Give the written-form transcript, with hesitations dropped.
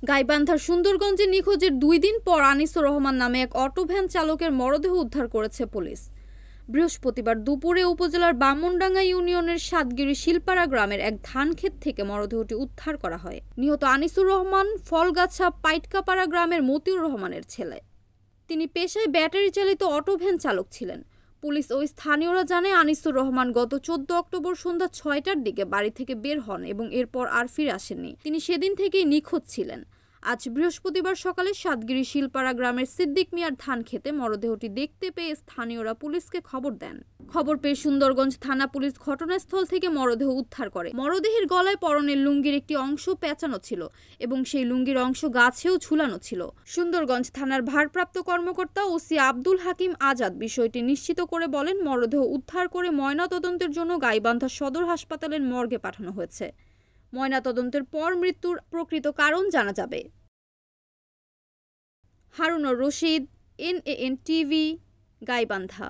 গাইবান্ধার সুন্দরগঞ্জে নিখোঁজের 2 দিন পর আনিসুর রহমান নামে এক অটো ভ্যান চালকের মরদেহ উদ্ধার করেছে পুলিশ। বৃহস্পতিবার দুপুরে উপজেলার বামনডাঙ্গা ইউনিয়নের সাতগিরি শিলপাড়া গ্রামের এক ধানক্ষেত থেকে মরদেহটি উদ্ধার করা হয়। নিহত আনিসুর রহমান ফলগাছা পাইটকাপাড়া গ্রামের মতিউর রহমানের ছেলে। তিনি পেশায় ব্যাটারি চালিত অটো ভ্যান চালক ছিলেন। পুলিশ ও স্থানীয়রা জানায় আনিসুর রহমান গত 14 অক্টোবর সন্ধ্যা 6টার দিকে বাড়ি থেকে বের হন এবং এরপর আর ফিরে আসেননি। তিনি সেদিন থেকেই নিখোঁজ ছিলেন। আজ বৃহস্পতিবার সকালে সাতগিরি শিলপাড়া গ্রামের সিদ্দিক মিয়ার ধান খেতে মরদেহটি দেখতে পেয়ে স্থানীয়রা পুলিশকে খবর দেন। খবর পেয়ে সুন্দরগঞ্জ থানা পুলিশ ঘটনাস্থল থেকে মরদেহ উদ্ধার করে। মরদেহের গলায় পরনের লুঙ্গির একটি অংশ পেঁচানো ছিল এবং সেই লুঙ্গির অংশ গাছেও ঝুলানো ছিল। সুন্দরগঞ্জ থানার ভারপ্রাপ্ত কর্মকর্তা ওসি আব্দুল হাকিম আজাদ বিষয়টি নিশ্চিত করে বলেন, মরদেহ উদ্ধার করে ময়নাতদন্তের জন্য গাইবান্ধা সদর হাসপাতালের মর্গে পাঠানো হয়েছে। ময়নাতদন্তের পর মৃত্যুর প্রকৃত কারণ জানা যাবে। Harunur Rashid, NAN TV, Gaibandha.